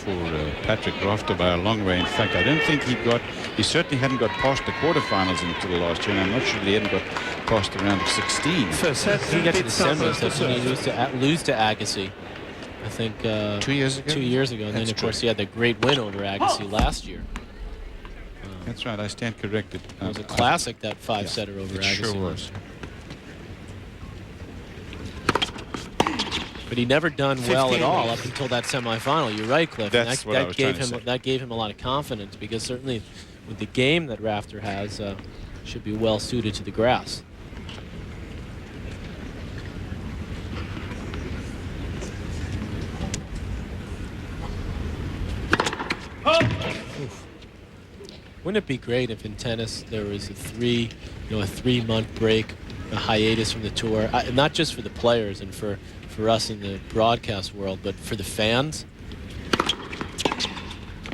for Patrick Rafter by a long way. In fact, I don't think he certainly hadn't got past the quarterfinals until last year, and I'm not sure that he hadn't got past the round of 16. First set, he gets to the semis. That's when he lose to Agassi. I think 2 years ago. 2 years ago, and then of course he had the great win over Agassi last year. That's right. I stand corrected. It was a classic, that five-setter over Agassi. Sure was. But he never done well at all up until that semifinal. You're right, Cliff. That's what I was trying to say. That gave him a lot of confidence, because certainly with the game that Rafter has, should be well suited to the grass. Oof. Wouldn't it be great if in tennis there was a 3-month break, a hiatus from the tour, not just for the players and for us in the broadcast world, but for the fans,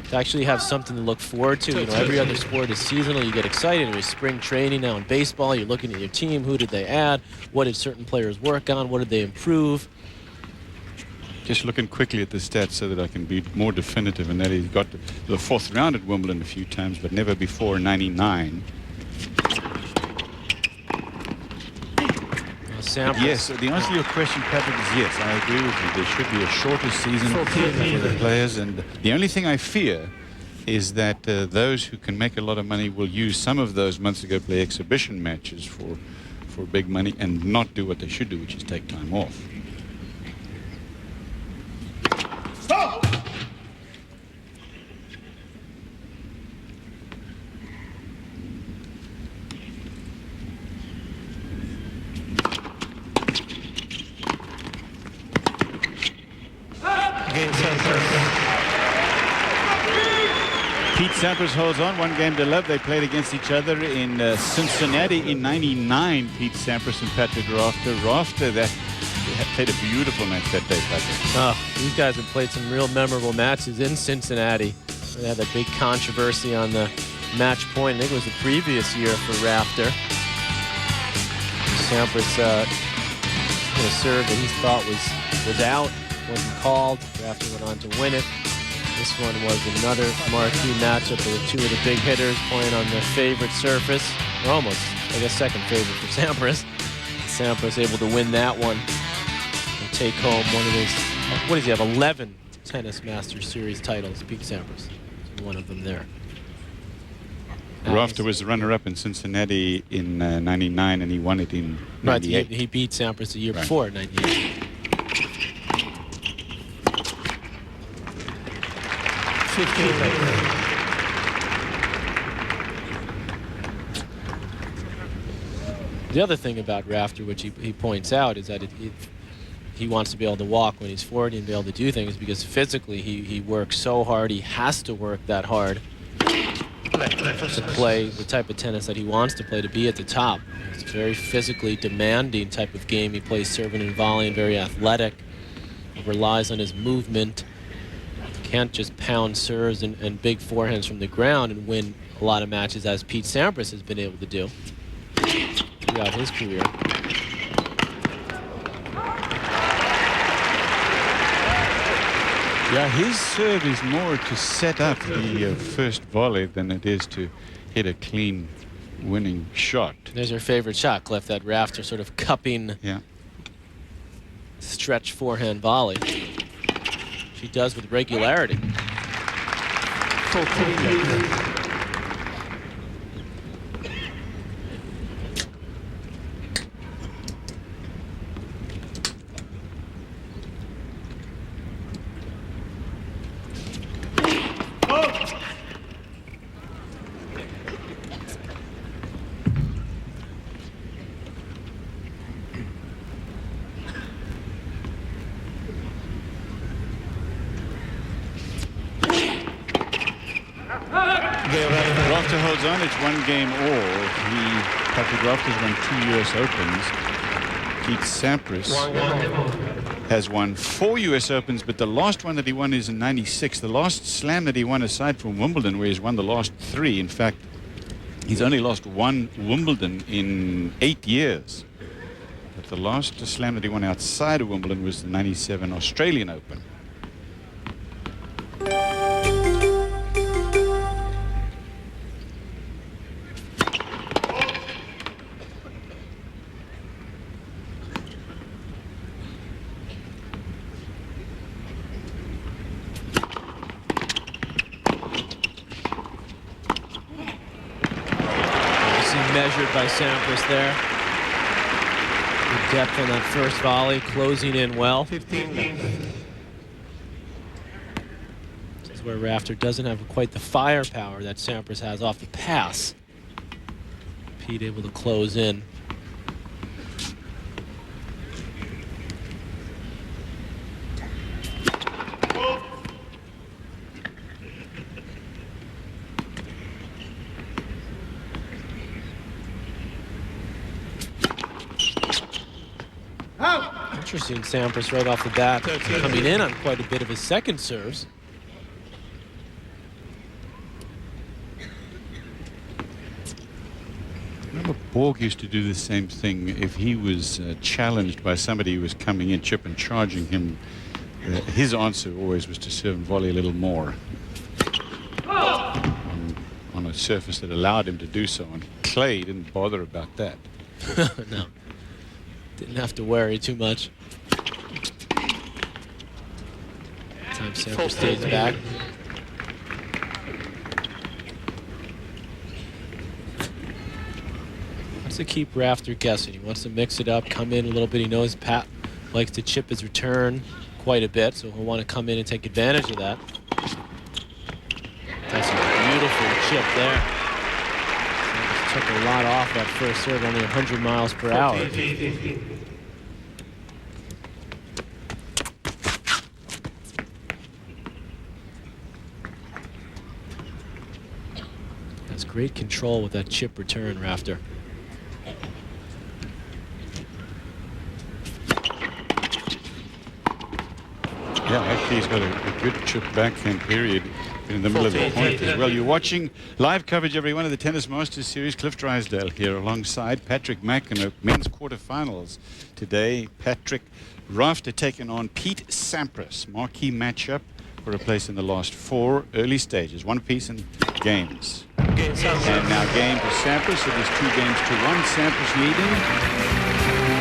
to actually have something to look forward to. You know, every other sport is seasonal. You get excited. There's spring training now in baseball. You're looking at your team. Who did they add? What did certain players work on? What did they improve? Just looking quickly at the stats so that I can be more definitive, and that he got the fourth round at Wimbledon a few times, but never before 99. Yes, the answer to your question, Patrick, is yes. I agree with you. There should be a shorter season for the players, and the only thing I fear is that those who can make a lot of money will use some of those months to go play exhibition matches for big money and not do what they should do, which is take time off. Stop! Pete Sampras holds on, 1 game to love. They played against each other in Cincinnati in '99. Pete Sampras and Patrick Rafter. Rafter that played a beautiful match that day, Patrick. These guys have played some real memorable matches in Cincinnati. They had that big controversy on the match point. I think it was the previous year for Rafter. Sampras a serve that he thought was out, wasn't called. Rafter went on to win it. This one was another marquee matchup with two of the big hitters playing on their favorite surface, or almost, I guess, second favorite for Sampras. Sampras able to win that one and take home one of his, what does he have, 11 Tennis Masters Series titles, Pete Sampras. One of them there. Rafter was the runner-up in Cincinnati in '99, and he won it in '98. He beat Sampras the year before, '98. The other thing about Rafter, which he points out, is that he wants to be able to walk when he's 40 and be able to do things, because physically he works so hard. He has to work that hard to play the type of tennis that he wants to play, to be at the top. It's a very physically demanding type of game. He plays serving and volleying, very athletic. He relies on his movement. Can't just pound serves and big forehands from the ground and win a lot of matches, as Pete Sampras has been able to do throughout his career. Yeah, his serve is more to set up the first volley than it is to hit a clean winning shot. There's your favorite shot, Cliff, that Rafter sort of cupping stretch forehand volley. She does with regularity. Rafter holds on. It's 1 game all. Patrick Rafter's won 2 U.S. Opens. Pete Sampras has won 4 U.S. Opens, but the last one that he won is in '96. The last slam that he won, aside from Wimbledon, where he's won the last 3. In fact, he's only lost 1 Wimbledon in 8 years. But the last slam that he won outside of Wimbledon was the '97 Australian Open. measured by Sampras there. Good depth on that first volley, closing in well. 15. This is where Rafter doesn't have quite the firepower that Sampras has off the pass. Pete able to close in. Interesting, Sampras right off the bat coming in on quite a bit of his second serves. Remember Borg used to do the same thing if he was challenged by somebody who was coming in, chip and charging him. His answer always was to serve and volley a little more on a surface that allowed him to do so. And Clay didn't bother about that. No, didn't have to worry too much. Time Sampras stays back. Wants to keep Rafter guessing. He wants to mix it up, come in a little bit. He knows Pat likes to chip his return quite a bit, so he'll want to come in and take advantage of that. That's a beautiful chip there. Sampras took a lot off that first serve, only 100 miles per hour. That's great control with that chip return, Rafter. Yeah, actually he's got a good chip backhand period in the middle of the point as well. You're watching live coverage, everyone, of the Tennis Masters Series. Cliff Drysdale here alongside Patrick McEnroe, men's quarterfinals today. Patrick Rafter taking on Pete Sampras. Marquee matchup for a place in the last 4 early stages. One piece in games. And now game to Sampras. It is 2 games to 1. Sampras leading.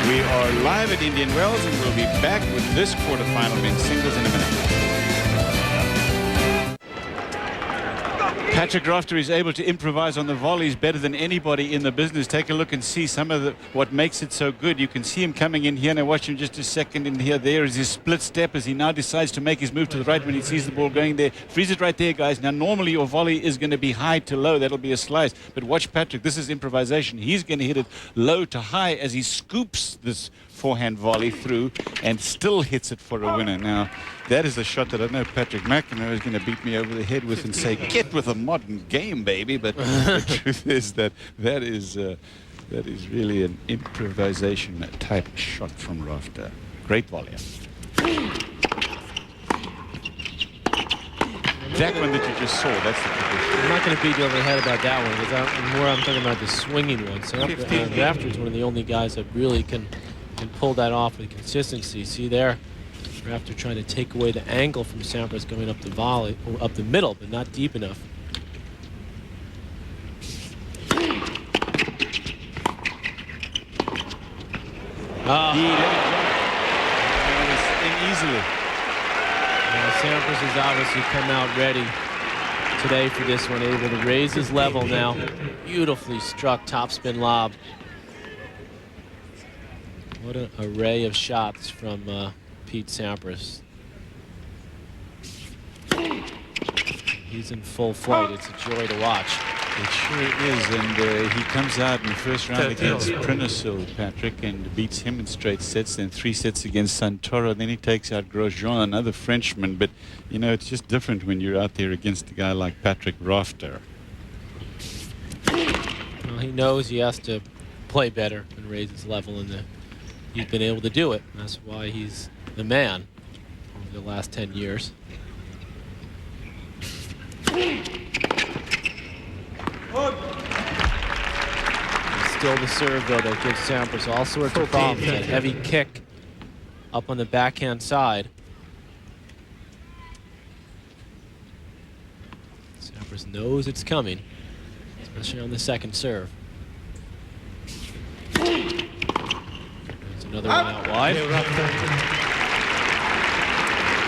We are live at Indian Wells, and we'll be back with this quarterfinal men's singles in a minute. Patrick Rafter is able to improvise on the volleys better than anybody in the business. Take a look and see some of what makes it so good. You can see him coming in here, and I watch him just a second in here. There is his split step as he now decides to make his move to the right when he sees the ball going there. Freeze it right there, guys. Now, normally your volley is going to be high to low. That'll be a slice. But watch Patrick. This is improvisation. He's going to hit it low to high as he scoops this forehand volley through and still hits it for a winner. Now, that is a shot that I know Patrick McEnroe is going to beat me over the head with and say, get with a modern game, baby. But the truth is that is really an improvisation type shot from Rafter. Great volley. That one that you just saw, that's the tradition. I'm not going to beat you over the head about that one, because I'm talking about the swinging one. So Rafter is one of the only guys that really can pull that off with consistency. See there, Rafter trying to take away the angle from Sampras going up the volley, or up the middle, but not deep enough. He let it go. And easily. Sampras has obviously come out ready today for this one, able to raise his level now. Beautifully struck topspin lob. What an array of shots from Pete Sampras. He's in full flight. It's a joy to watch. It sure is, and he comes out in the first round against Prinosil, Patrick, and beats him in straight sets, then 3 sets against Santoro. Then he takes out Grosjean, another Frenchman. But, you know, it's just different when you're out there against a guy like Patrick Rafter. Well, he knows he has to play better and raise his level, and he's been able to do it. That's why he's the man over the last 10 years. Still the serve, though, that gives Sampras all sorts of problems. That heavy kick up on the backhand side. Sampras knows it's coming, especially on the second serve. There's another one out wide.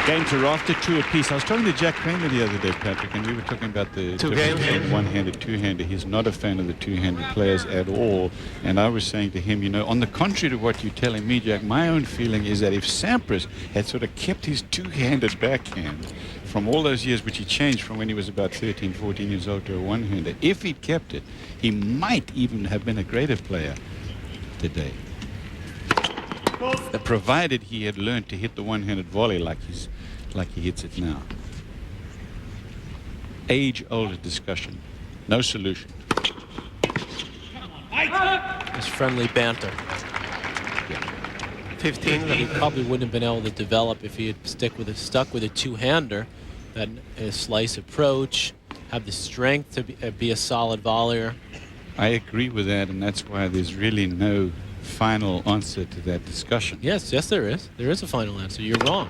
Game to Rafter, 2 apiece. I was talking to Jack Kramer the other day, Patrick, and we were talking about the difference between one-handed, two-handed. He's not a fan of the two-handed players at all. And I was saying to him, you know, on the contrary to what you're telling me, Jack, my own feeling is that if Sampras had sort of kept his two-handed backhand from all those years, which he changed from when he was about 13, 14 years old to a one-hander, if he'd kept it, he might even have been a greater player today. Provided he had learned to hit the one-handed volley like he hits it now. Age-old discussion. No solution. It's friendly banter. Yeah. 15 that he probably wouldn't have been able to develop if he had stuck with a two-hander. That a slice approach, have the strength to be a solid volleyer. I agree with that, and that's why there's really no final answer to that discussion. Yes, there is. There is a final answer. You're wrong.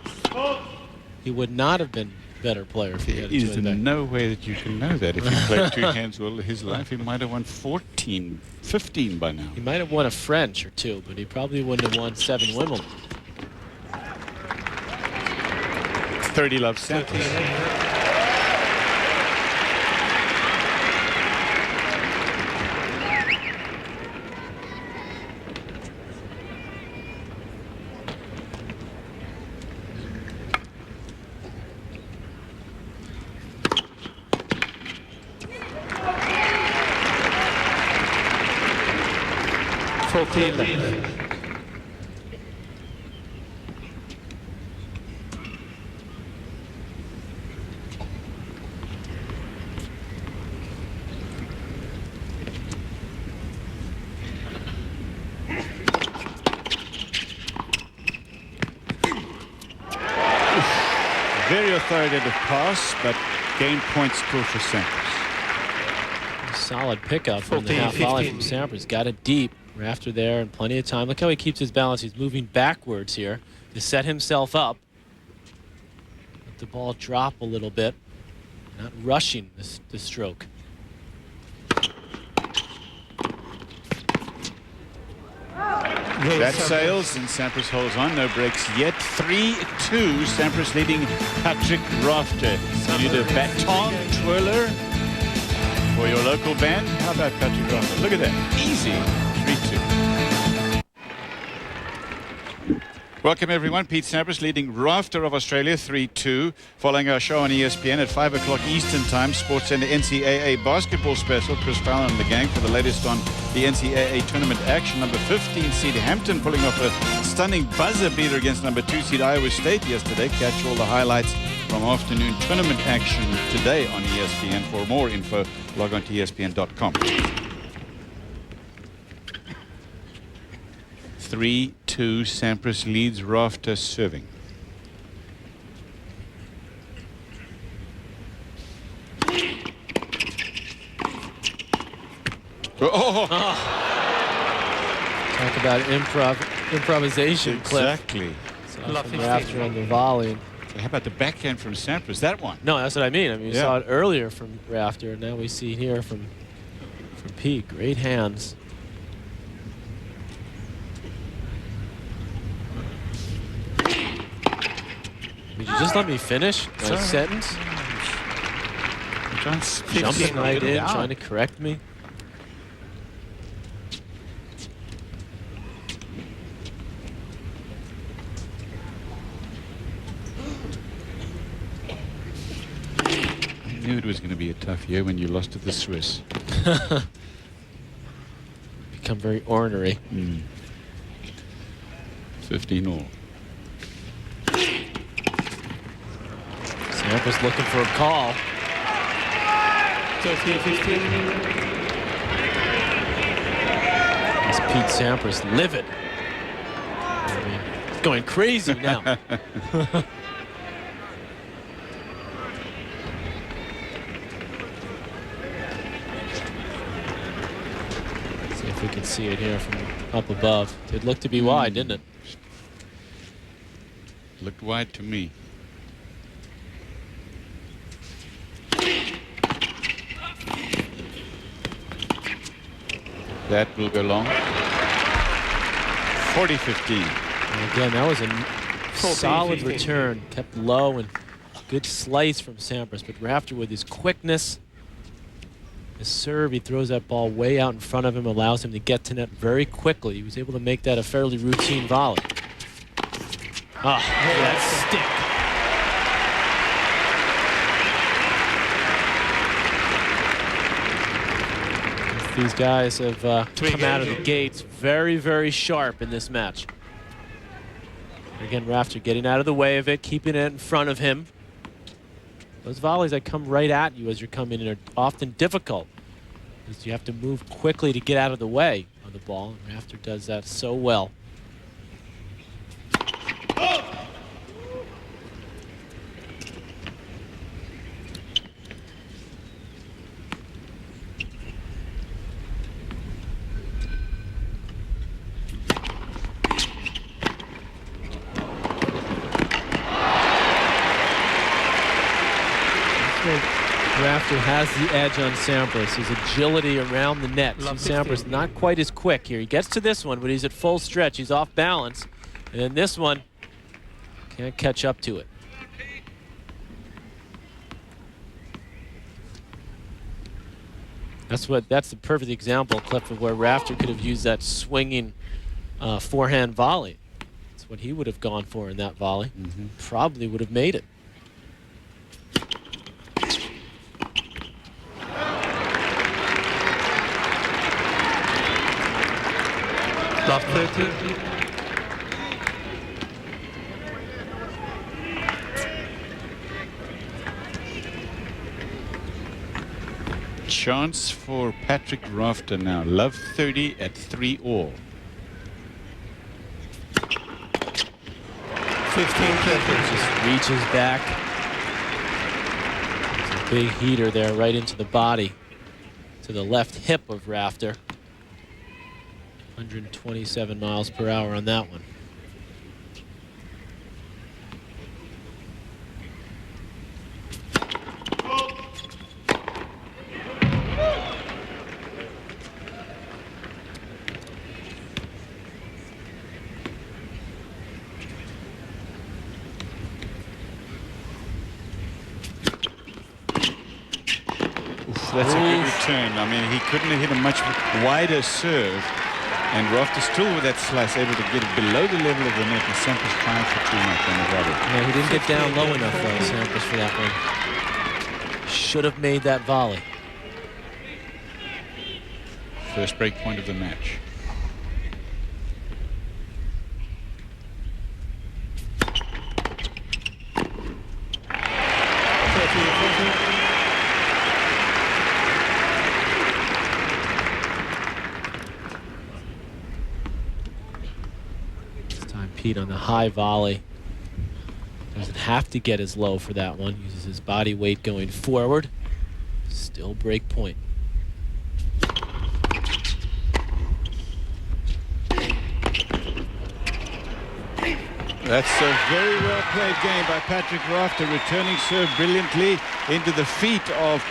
He would not have been a better player if he had a There's two-hand no way that you can know that. If he played two hands all his life, he might have won 14, 15 by now. He might have won a French or two, but he probably wouldn't have won 7 Wimbledon. 30 love Sampras. Very authoritative pass, but game points still for Sampras. Solid pickup from the half volley from Sampras. Got it deep. Rafter there and plenty of time. Look how he keeps his balance. He's moving backwards here to set himself up. Let the ball drop a little bit. Not rushing the stroke. That sails and Sampras holds on. No breaks yet. 3-2. Sampras leading Patrick Rafter. You need a baton twirler for your local band. How about Patrick Rafter? Look at that. Easy. 3-2. Welcome everyone. Pete Sampras leading Rafter of Australia 3-2. Following our show on ESPN at 5 o'clock Eastern Time, Sports Center NCAA basketball special. Chris Fallon and the gang for the latest on the NCAA tournament action. Number 15 seed Hampton pulling off a stunning buzzer beater against number 2 seed Iowa State yesterday. Catch all the highlights from afternoon tournament action today on ESPN. For more info, log on to ESPN.com. 3-2. Sampras leads Rafter serving. Oh. Talk about improvisation. Exactly. From Rafter on the volley. How about the backhand from Sampras? That one. No, that's what I mean. I mean, we saw it earlier from Rafter, and now we see it here from Pete. Great hands. Would you just let me finish my sentence? Jumping right in, trying to correct me. I knew it was going to be a tough year when you lost to the Swiss. Become very ornery. 15 all. Sampras looking for a call. 13-15. It's Pete Sampras livid. I mean, it's going crazy now. See if we can see it here from up above. It looked to be wide, didn't it? Looked wide to me. That will go long. 40-15. And again, that was a solid return, kept low, and good slice from Sampras. But Rafter, with his quickness, his serve, he throws that ball way out in front of him, allows him to get to net very quickly. He was able to make that a fairly routine volley. Ah, that stick. These guys have come out of the gates very, very sharp in this match. Again, Rafter getting out of the way of it, keeping it in front of him. Those volleys that come right at you as you're coming in are often difficult, because you have to move quickly to get out of the way of the ball, and Rafter does that so well. Rafter has the edge on Sampras. His agility around the net. See, Sampras not quite as quick here. He gets to this one, but he's at full stretch. He's off balance. And then this one can't catch up to it. That's the perfect example, Cliff, of where Rafter could have used that swinging forehand volley. That's what he would have gone for in that volley. Probably would have made it. Love 30. Chance for Patrick Rafter now. Love 30 at 3-all. 15 seconds. Just reaches back. It's a big heater there right into the body, to the left hip of Rafter. 127 miles per hour on that one. That's a good return. I mean, he couldn't have hit a much wider serve. And Rafter still with that slice able to get it below the level of the net, and Sampras trying for too much on the volley. Yeah, he didn't get down low enough though, Sampras, for that one. Should have made that volley. First break point of the match. Pete on the high volley. Doesn't have to get as low for that one. Uses his body weight going forward. Still break point. That's a very well played game by Patrick Rafter, returning serve brilliantly into the feet of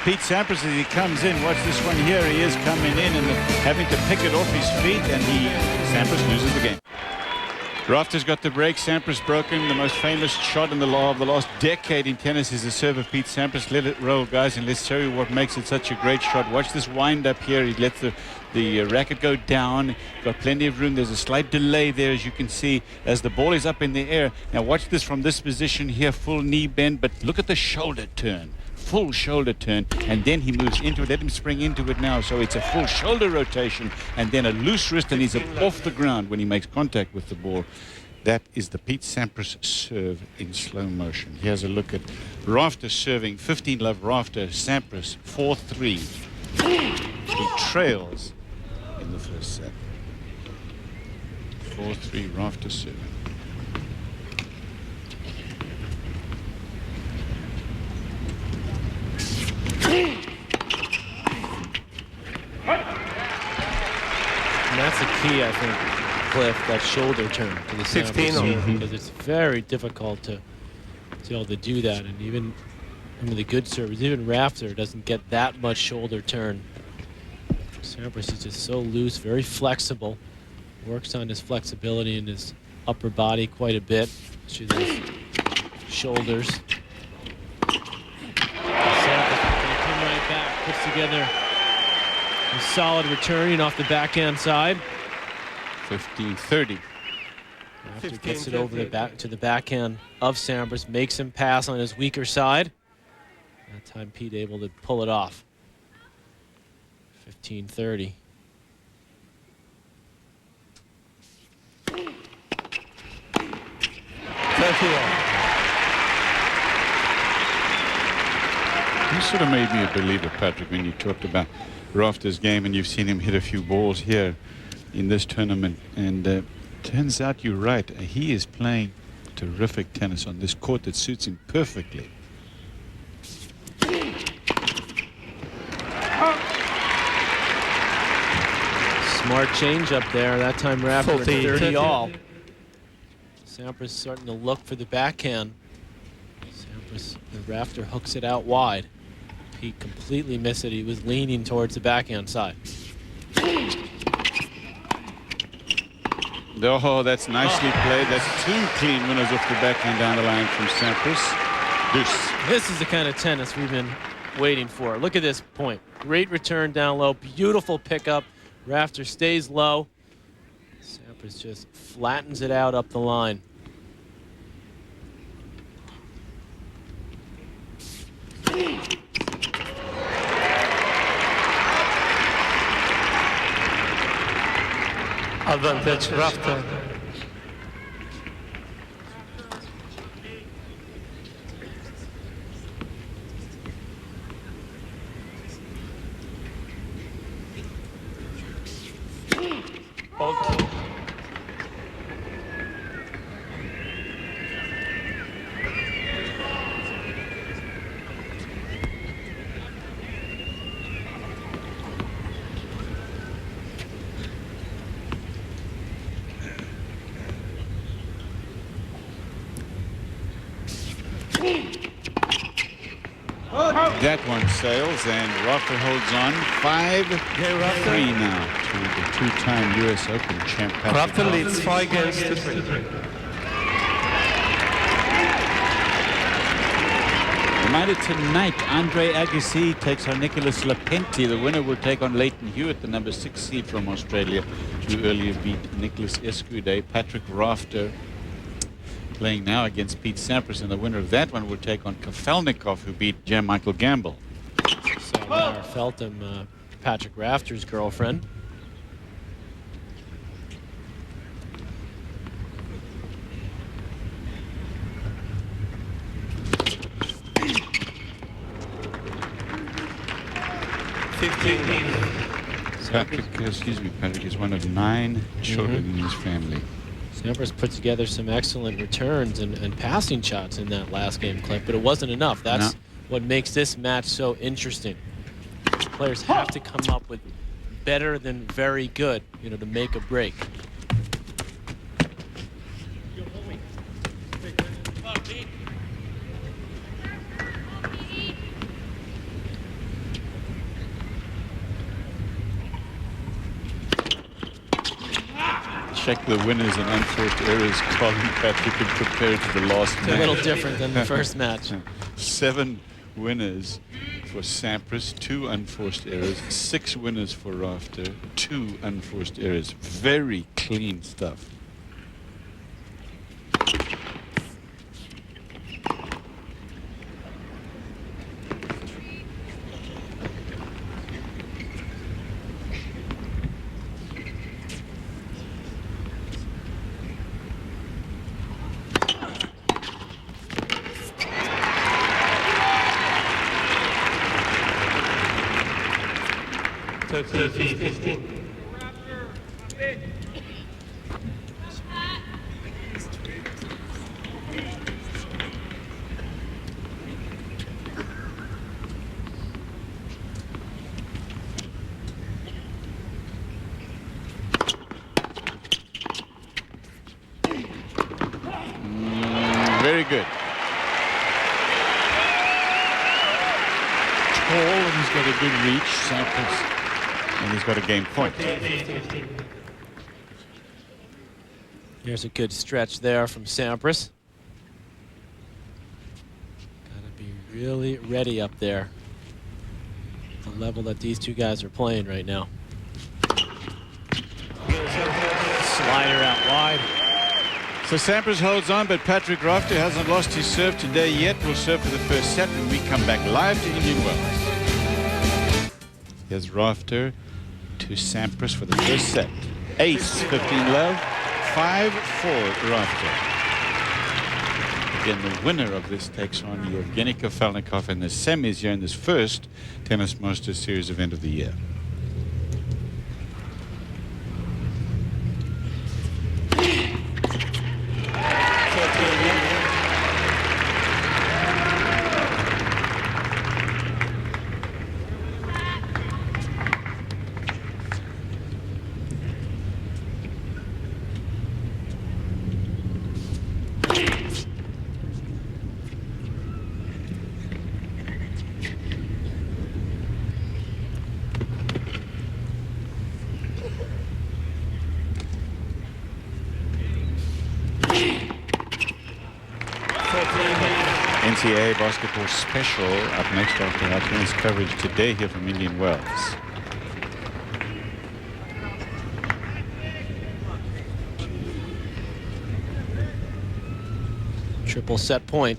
Pete Sampras as he comes in. Watch this one here. He is coming in and having to pick it off his feet, and Sampras loses the game. Rafter's got the break. Sampras broken. The most famous shot in the last decade in tennis is the serve of Pete Sampras. Let it roll, guys, and let's show you what makes it such a great shot. Watch this wind up here. He lets the racket go down. Got plenty of room. There's a slight delay there, as you can see, as the ball is up in the air. Now watch this from this position here. Full knee bend, but look at the shoulder turn. Full shoulder turn, and then he moves into it. Let him spring into it now. So it's a full shoulder rotation and then a loose wrist, and he's off the ground when he makes contact with the ball. That is the Pete Sampras serve in slow motion. Here's a look at Rafter serving. 15-love Rafter. Sampras 4-3. He trails in the first set. 4-3 Rafter serving. And that's the key, I think, Cliff, that shoulder turn to the 16, because it's very difficult to be able to do that. And even some of the good servers, even Rafter doesn't get that much shoulder turn. Sampras is just so loose, very flexible, works on his flexibility and his upper body quite a bit to those shoulders. Sampras can come right back, puts together a solid returning off the backhand side. 15-30. Rafter gets it over the back to the backhand of Sampras, makes him pass on his weaker side. That time Pete able to pull it off. 15-30. You sort of made me a believer, Patrick, when you talked about Rafter's game, and you've seen him hit a few balls here in this tournament. And turns out you're right. He is playing terrific tennis on this court that suits him perfectly. Smart change up there. That time Rafter at 30 all. Sampras starting to look for the backhand. Sampras, Rafter hooks it out wide. Pete completely missed it. He was leaning towards the backhand side. Oh, that's nicely played. That's 2 clean winners off the backhand down the line from Sampras. Deuce. This is the kind of tennis we've been waiting for. Look at this point. Great return down low. Beautiful pickup. Rafter stays low. Sampras just flattens it out up the line. Advantage Rafter. That one sails, and Rafter holds on 5-3 now to the 2-time U.S. Open champ. Rafter leads 5 games to 3. Reminder tonight, Andre Agassi takes on Nicholas Lepenti. The winner will take on Leighton Hewitt, the number 6 seed from Australia, who earlier beat Nicholas Escude. Patrick Rafter playing now against Pete Sampras, and the winner of that one will take on Kafelnikov, who beat Jan-Michael Gamble. Sarah Feltham, Patrick Rafter's girlfriend. Patrick is one of 9 children in his family. Sampras put together some excellent returns and passing shots in that last game clip, but it wasn't enough. That's what makes this match so interesting. Players have to come up with better than very good, you know, to make a break. Check the winners and unforced errors column, Patrick, and compare to the last match. A little different than the first match. 7 winners for Sampras, 2 unforced errors, 6 winners for Rafter, 2 unforced errors. Very clean stuff. Very good. Tall, and he's got a good reach, Sampras. And he's got a game point. Here's a good stretch there from Sampras. Gotta be really ready up there. The level that these two guys are playing right now. Slider out wide. So Sampras holds on, but Patrick Rafter hasn't lost his serve today yet. Will serve for the first set when we come back live to Indian Wells. Here's Rafter to Sampras for the first set. Ace, 15 love, 5-4 Rafter. Again, the winner of this takes on Yevgeny Kafelnikov in the semis here in this first Tennis Masters Series event of the year. NCAA basketball special up next after our tennis coverage today here from Indian Wells. Triple set point.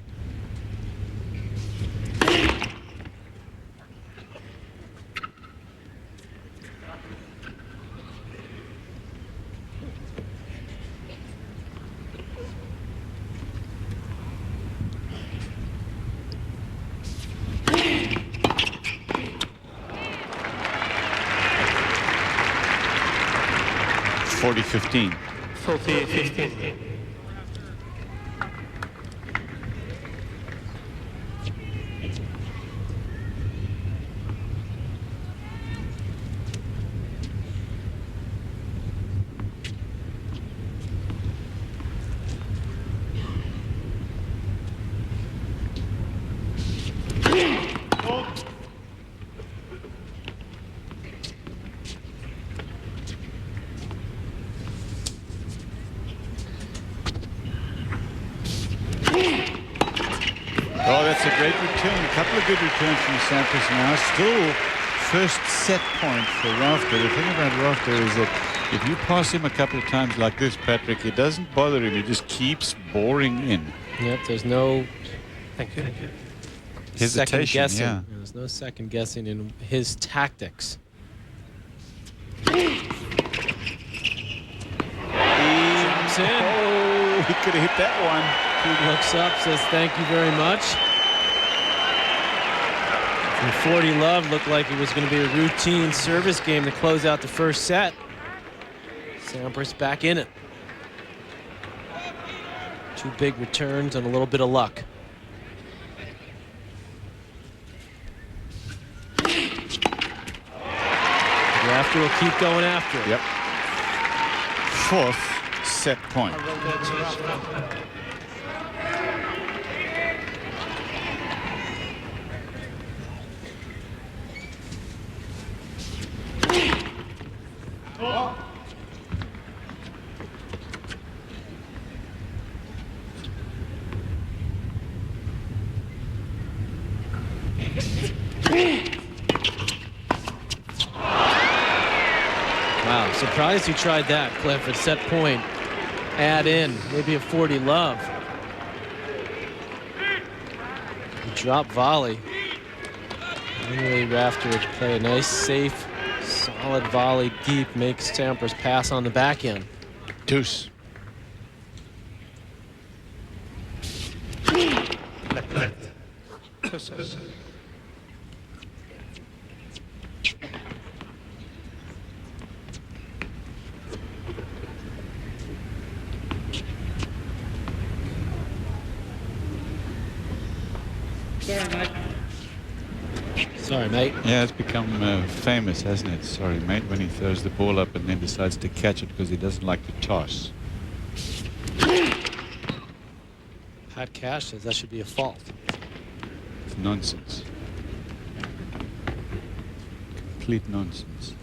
(40-15). 40-15. Oh, that's a great return. A couple of good returns from Sampras now. Still first set point for Rafter. The thing about Rafter is that if you pass him a couple of times like this, Patrick, it doesn't bother him. He just keeps boring in. Yep, there's no Thank you. Hesitation, second guessing. yeah. There's no second guessing in his tactics. Drops in. Oh, he could have hit that one. He looks up, says thank you very much. And 40 love looked like it was going to be a routine service game to close out the first set. Sampras back in it. Two big returns and a little bit of luck. Rafter will keep going after it. Yep. Fourth set point. Wow, surprised he tried that, Cliff, at set point. Add in, maybe a 40 love. Drop volley. Really, Rafter would play a nice, safe, solid volley deep, makes Sampras pass on the back end. Deuce. Sorry, mate. Yeah, it's become famous, hasn't it? Sorry, mate, when he throws the ball up and then decides to catch it because he doesn't like to toss. Pat Cash says that should be a fault. It's nonsense. Complete nonsense.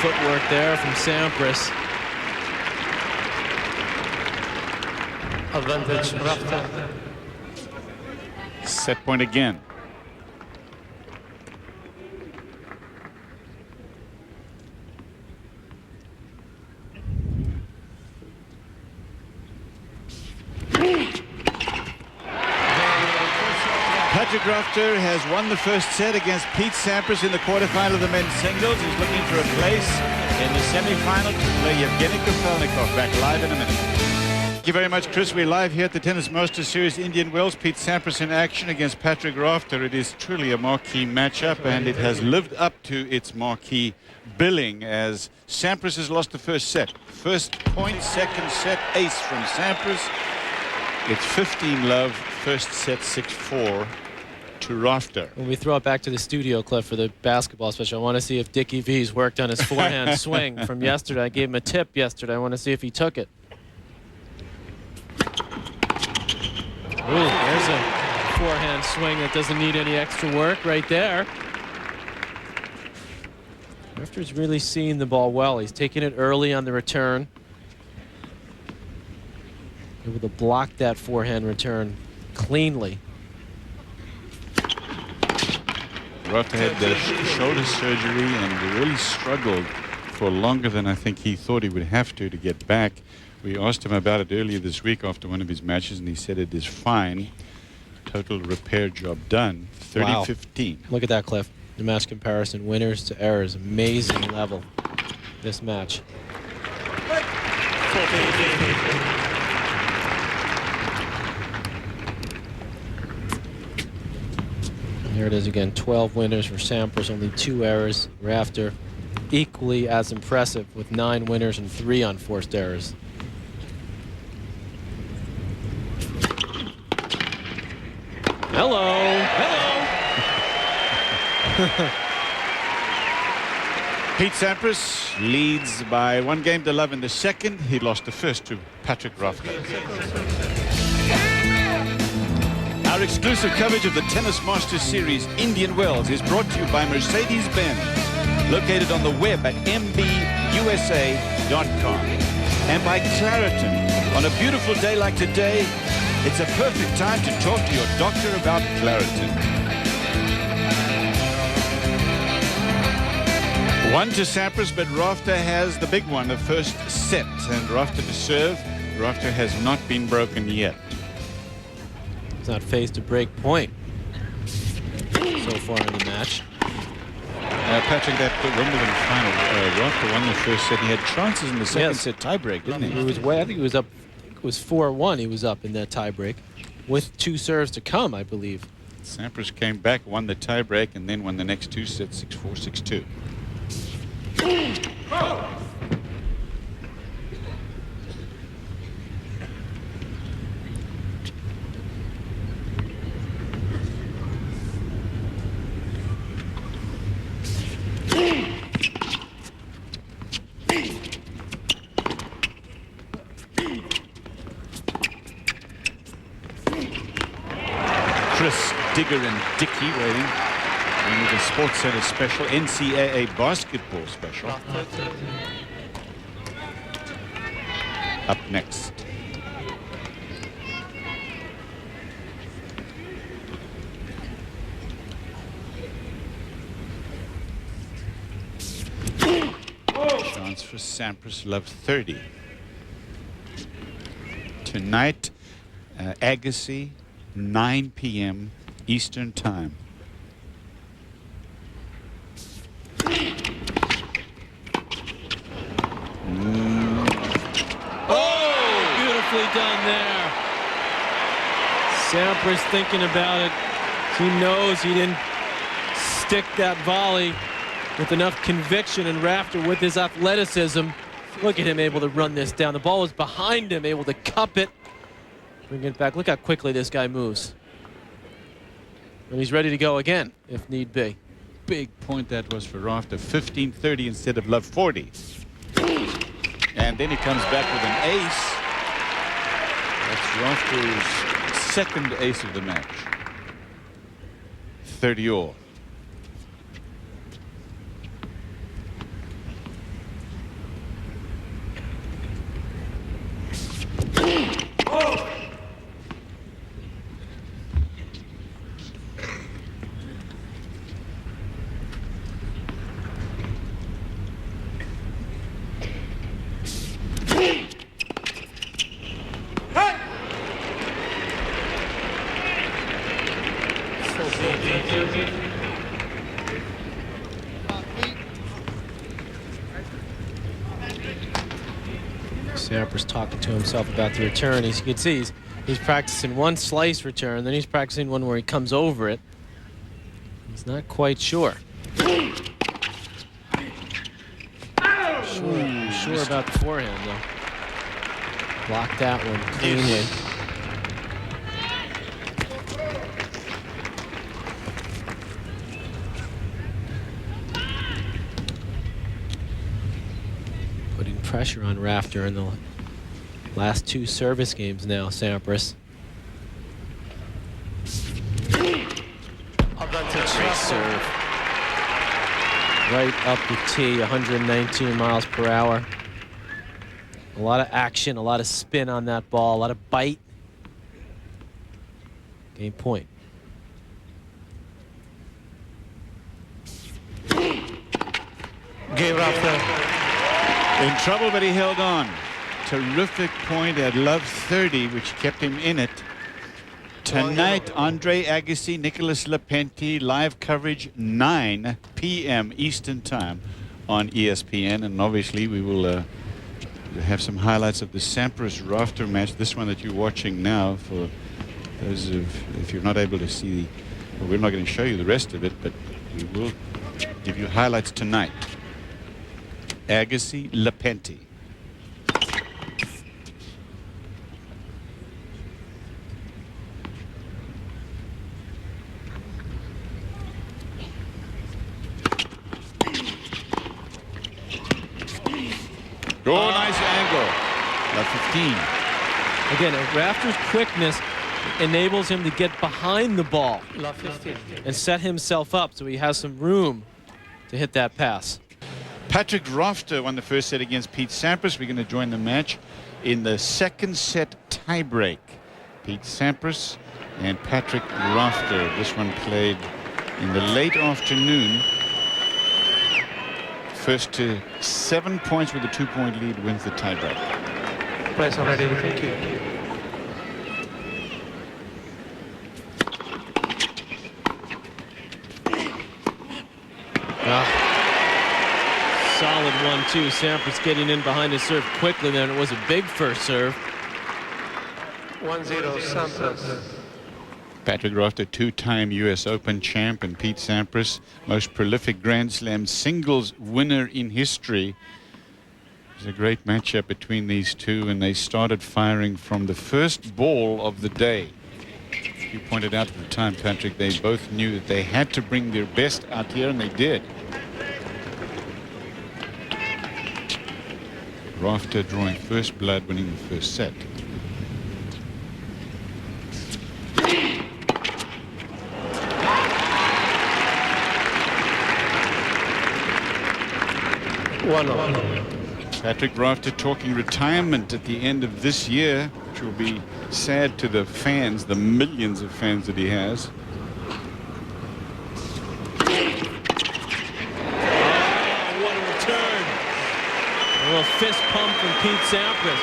footwork there from Sampras. Advantage Rafter. Set point again. Patrick Rafter has won the first set against Pete Sampras in the quarterfinal of the men's singles. He's looking for a place in the semifinal to play Evgeny Kafelnikov. Back live in a minute. Thank you very much, Chris. We're live here at the Tennis Masters Series Indian Wells. Pete Sampras in action against Patrick Rafter. It is truly a marquee matchup, and it has lived up to its marquee billing as Sampras has lost the first set. First point, second set, ace from Sampras. It's 15-love, first set 6-4 to Rafter. When we throw it back to the studio, Cliff, for the basketball special, I want to see if Dickie V's worked on his forehand swing from yesterday. I gave him a tip yesterday. I want to see if he took it. Ooh, there's a forehand swing that doesn't need any extra work right there. Rafter's really seeing the ball well. He's taking it early on the return. Able to block that forehand return cleanly. Rafter had the shoulder surgery and really struggled for longer than I think he thought he would have to get back. We asked him about it earlier this week after one of his matches, and he said it is fine. Total repair job done. 30-15. Look at that, Cliff. The match comparison, winners to errors. Amazing level, this match. Here it is again, 12 winners for Sampras, only 2 errors. Rafter equally as impressive with 9 winners and 3 unforced errors. Hello. Pete Sampras leads by 1-0 in the second. He lost the first to Patrick Rafter. Our exclusive coverage of the Tennis Masters Series Indian Wells is brought to you by Mercedes-Benz, located on the web at mbusa.com, and by Claritin. On a beautiful day like today, it's a perfect time to talk to your doctor about Claritin. 1 to Sampras, but Rafter has the big one, the first set, and Rafter to serve. Rafter has not been broken yet. He's not faced a break point so far in the match. Patrick, that Wimbledon final, Rafter won the first set. He had chances in the second set tiebreak, didn't he? He was way, I think he was up. It was 4-1. He was up in that tiebreak, with 2 serves to come, I believe. Sampras came back, won the tiebreak, and then won the next 2 sets, 6-4, 6-2. Chris, Digger, and Dickey waiting. And with a Sports Center special, NCAA basketball special. Up next. Chance for Sampras, love 30. Tonight, Agassi, 9 p.m. Eastern Time. Beautifully done there. Sampras thinking about it. He knows he didn't stick that volley with enough conviction, and Rafter with his athleticism. Look at him able to run this down. The ball was behind him, able to cup it. Bring it back. Look how quickly this guy moves. And he's ready to go again, if need be. Big point that was for Rafter. 15-30 instead of love 40. And then he comes back with an ace. That's Rafter's second ace of the match. 30 all. Sampras talking to himself about the return. As you can see, he's practicing one slice return, then he's practicing one where he comes over it. He's not quite sure. Sure about the forehand, though. Blocked that one cleanly. Putting pressure on Rafter in the last 2 service games now, Sampras. Great serve. Right up the tee, 119 miles per hour. A lot of action, a lot of spin on that ball, a lot of bite. Game point. Game Rafter. In trouble, but he held on. Terrific point at love 30, which kept him in it. Tonight, Andre Agassi, Nicholas Lepenti, live coverage 9 p.m. Eastern Time on ESPN. And obviously, we will have some highlights of the Sampras Rafter match. This one that you're watching now, for those if you're not able to see, well, we're not going to show you the rest of it, but we will give you highlights tonight. Agassi, Lepenti. Oh, nice angle. Left 15. Again, Rafter's quickness enables him to get behind the ball Love 15. and set himself up so he has some room to hit that pass. Patrick Rafter won the first set against Pete Sampras. We're going to join the match in the second set tiebreak. Pete Sampras and Patrick Rafter. This one played in the late afternoon. First to 7 points with a 2-point lead wins the tiebreak. Place already, thank you. Solid 1-2. Sampras getting in behind his serve quickly. Then it was a big first serve. 1-0 Sampras. Patrick Rafter, 2-time U.S. Open champ, and Pete Sampras, most prolific Grand Slam singles winner in history. It was a great matchup between these two, and they started firing from the first ball of the day. You pointed out at the time, Patrick, they both knew that they had to bring their best out here, and they did. Rafter drawing first blood, winning the first set. Patrick Rafter talking retirement at the end of this year, which will be sad to the fans, the millions of fans that he has. What a return. A little fist pump from Pete Sampras.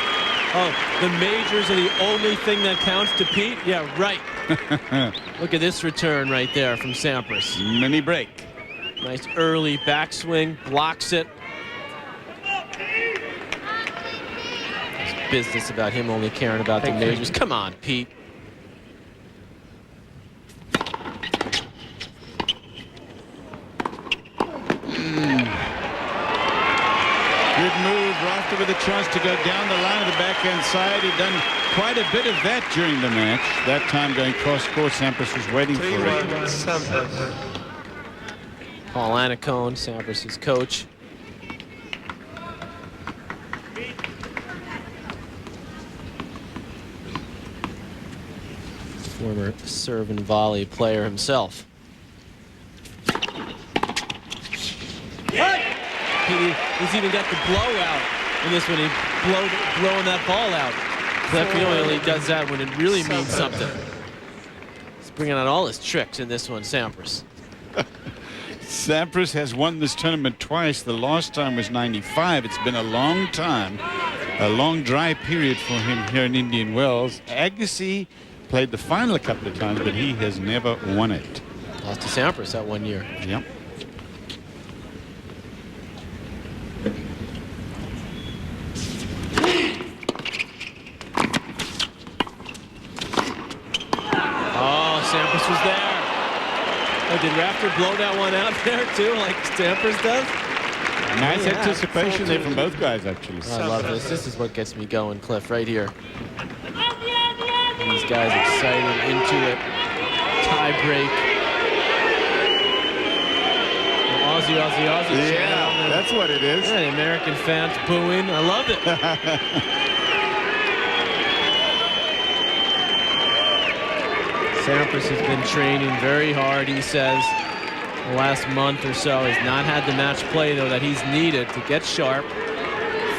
Oh, the majors are the only thing that counts to Pete? Yeah, right. Look at this return right there from Sampras. Mini break. Nice early backswing, blocks it. This business about him only caring about the majors. Come on, Pete. Good move. Rafter with a chance to go down the line of the backhand side. He'd done quite a bit of that during the match. That time going cross court, Sampras was waiting for it. 3-1 Sampras. Paul Anacone, Sampras' coach. Former serve and volley player himself. He's even got the blowout in this one. He's blowing that ball out. Cleffield only does that when it really means something. He's bringing out all his tricks in this one, Sampras. Sampras has won this tournament twice. The last time was '95. It's been a long time, a long dry period for him here in Indian Wells. Agassi played the final a couple of times, but he has never won it. Lost to Sampras that 1 year. Yep. Oh, Sampras was there. Oh, did Rafter blow that one out there too, like Sampras does? Nice Yeah. anticipation there from both guys, actually. Oh, I love this. This is what gets me going, Cliff, right here. These guys excited, into it. Tie break. Aussie, Aussie, Aussie. Yeah, that's what it is. Yeah, the American fans booing. I love it. Sampras has been training very hard, he says, the last month or so. He's not had the match play, though, that he's needed to get sharp.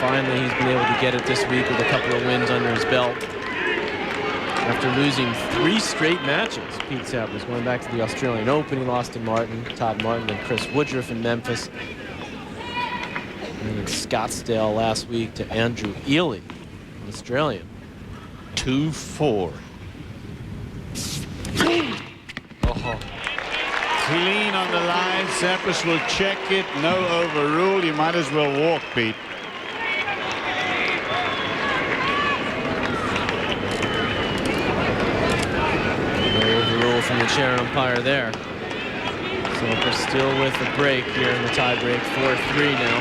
Finally, he's been able to get it this week with a couple of wins under his belt. After losing 3 straight matches, Pete Sampras, going back to the Australian Open, he lost to Todd Martin and Chris Woodruff in Memphis. And in Scottsdale last week to Andrew Ely, an Australian. 2-4. Oh. Clean on the line. Sampras will check it. No overrule. You might as well walk, Pete. No overrule from the chair umpire there. Sampras still with the break here in the tie break. 4-3 now.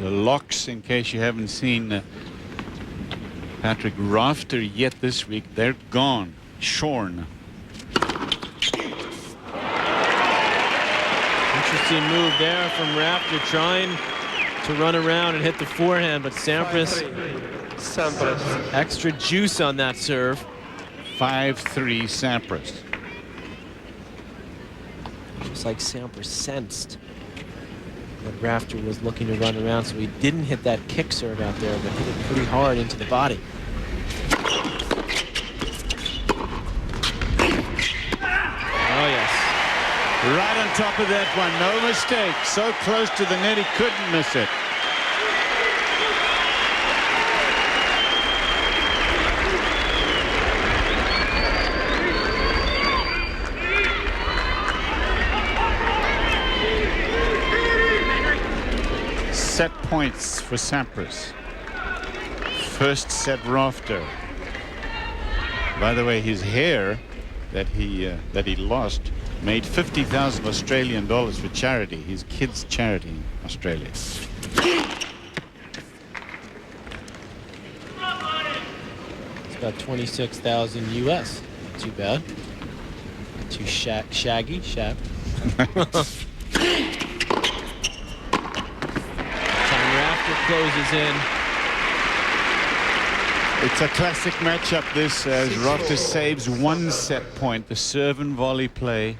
The locks, in case you haven't seen Patrick Rafter yet this week, they're gone. Shorn. Interesting move there from Rafter, trying to run around and hit the forehand, but Sampras, extra juice on that serve. 5-3 Sampras. It's like Sampras sensed that Rafter was looking to run around, so he didn't hit that kick serve out there, but hit it pretty hard into the body. Oh, yes. Right on top of that one. No mistake. So close to the net, he couldn't miss it. Set points for Sampras. First set Rafter. By the way, his hair that he lost made 50,000 Australian dollars for charity, his kids' charity in Australia. It's about 26,000 US. Not too bad. Not too shaggy. Closes in. It's a classic matchup, this, as Rafter saves 1 set point. The serve and volley play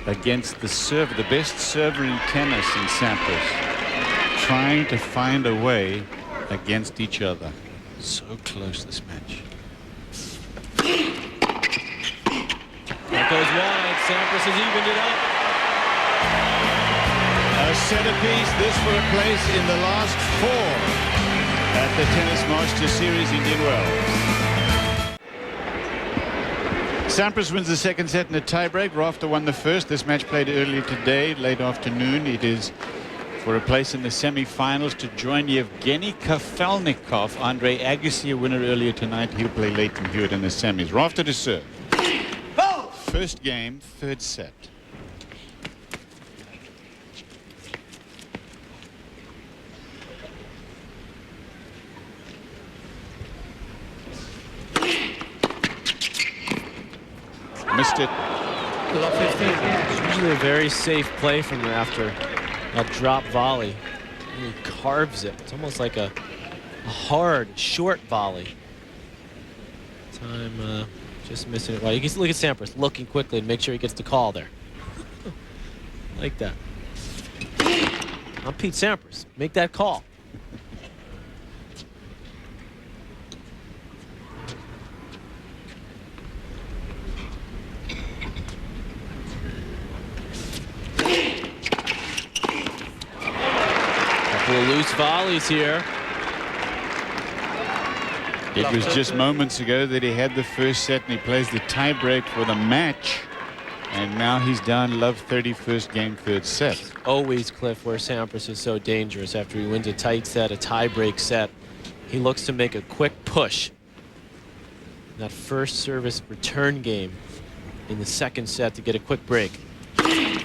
against the server, the best server in tennis in Sampras, trying to find a way against each other. So close, this match. That goes wide. Sampras has evened it up. A centerpiece. This for a place in the last 4 at the Tennis Masters Series Indian Wells. Sampras wins the second set in a tiebreak. Rafter won the first. This match played earlier today, late afternoon. It is for a place in the semi-finals to join Yevgeny Kafelnikov. Andre Agassi, a winner earlier tonight. He'll play Leighton Hewitt in the semis. Rafter to serve. First game, third set. Missed it. It's usually a very safe play from Rafter. That drop volley. And he carves it. It's almost like a hard, short volley. Time just missing it. Well, you can look at Sampras looking quickly and make sure he gets the call there. Like that. I'm Pete Sampras. Make that call. loose volleys here. It was just moments ago that he had the first set and he plays the tie break for the match. And now he's down love 31st game, third set. Always, Cliff, where Sampras is so dangerous. After he wins a tight set, a tie break set, he looks to make a quick push. That first service return game in the second set to get a quick break. Yep.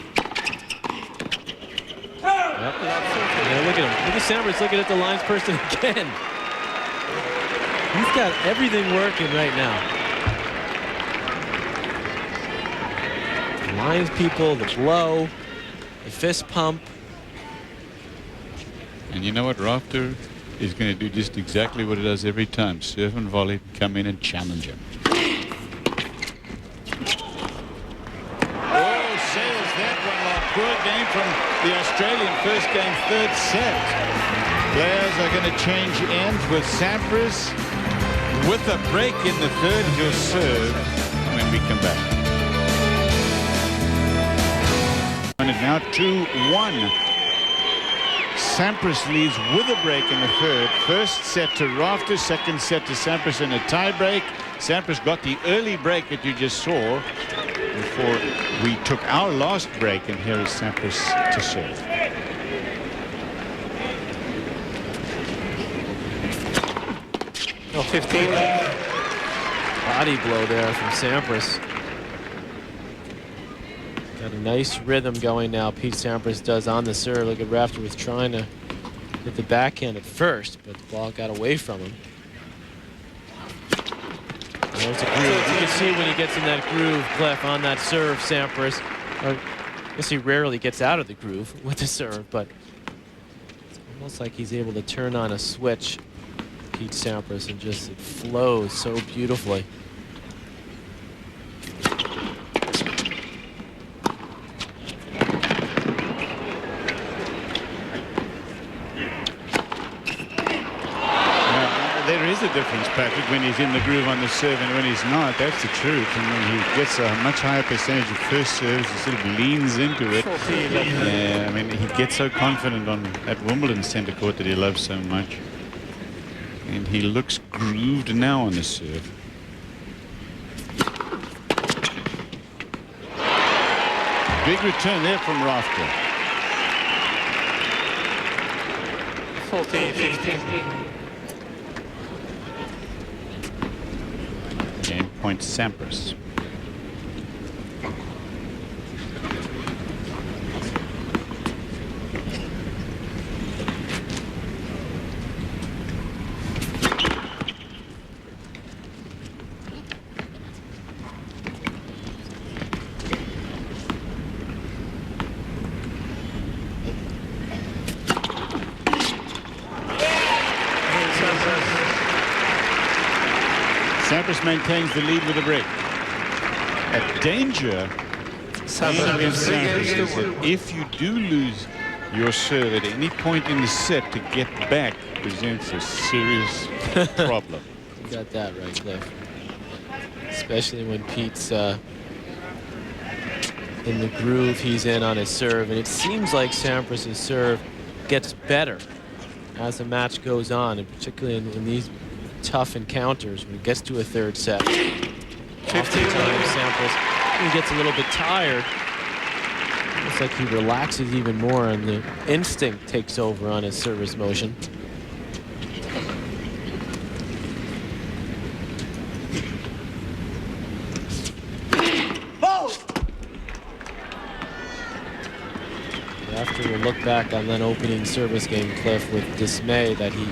Yeah, look at him. Look at Sampras looking at the lines person again. He's got everything working right now. The lines people, the blow, the fist pump. And you know what? Rafter is going to do just exactly what it does every time. Serve and volley, come in and challenge him. Oh, sails that one off. Poor game from the Australian. First game, third set. Players are going to change ends with Sampras. With a break in the third, he'll serve when we come back. And now 2-1. Sampras leads with a break in the third. First set to Rafter, second set to Sampras in a tie break. Sampras got the early break that you just saw before we took our last break, and here is Sampras to serve. No, 15. Body blow there from Sampras. Got a nice rhythm going now. Pete Sampras does on the serve. Look at Rafter was trying to get the backhand at first, but the ball got away from him. There's a groove. You can see when he gets in that groove, Cliff, on that serve, Sampras. I guess he rarely gets out of the groove with the serve, but it's almost like he's able to turn on a switch, Pete Sampras, and just it flows so beautifully. There is a difference, Patrick, when he's in the groove on the serve and when he's not. That's the truth. And when he gets a much higher percentage of first serves, he sort of leans into it. Yeah, I mean, he gets so confident on that Wimbledon center court that he loves so much. And he looks grooved now on the serve. Big return there from Rafter. 14, 15. Game point Sampras. Sampras maintains the lead with a break. A danger Sampras is that if you do lose your serve at any point in the set, to get back presents a serious problem. You got that right, Cliff. Especially when Pete's in the groove he's in on his serve. And it seems like Sampras' serve gets better as the match goes on, and particularly in these tough encounters when it gets to a third set. 15 times Sampras, he gets a little bit tired. Looks like he relaxes even more and the instinct takes over on his service motion. After we'll look back on that opening service game, Cliff, with dismay that he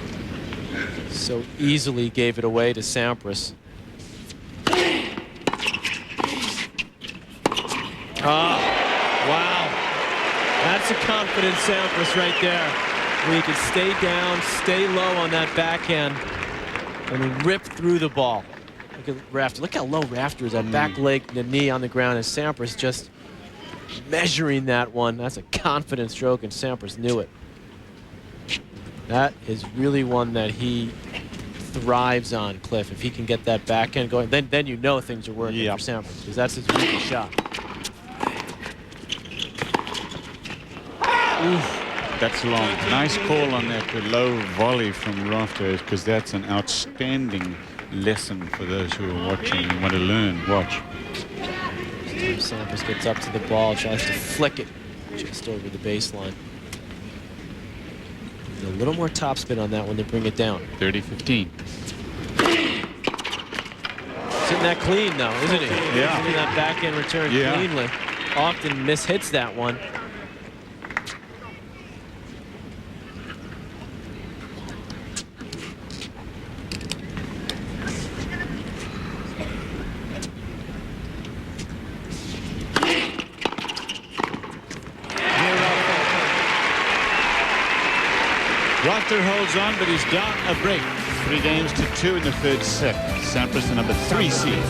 so easily gave it away to Sampras. Ah, wow. That's a confident Sampras right there. Where he can stay down, stay low on that backhand, and rip through the ball. Look at Rafter. Look how low Rafter is. That back leg, the knee on the ground, and Sampras just measuring that one. That's a confident stroke, and Sampras knew it. That is really one that he thrives on, Cliff. If he can get that backhand going, then you know things are working for Sampras, because that's his weakest shot. Oof. That's long. Nice call on that low volley from Rafter, because that's an outstanding lesson for those who are watching and want to learn. Watch. Sampras gets up to the ball, tries to flick it just over the baseline. A little more topspin on that one to bring it down. 30-15. Sitting that clean though, isn't he? Yeah. Hitting that backhand return cleanly. Often mishits that one. Rafter holds on, but he's down a break. 3-2 in the third set. Sampras, the number 3 seed.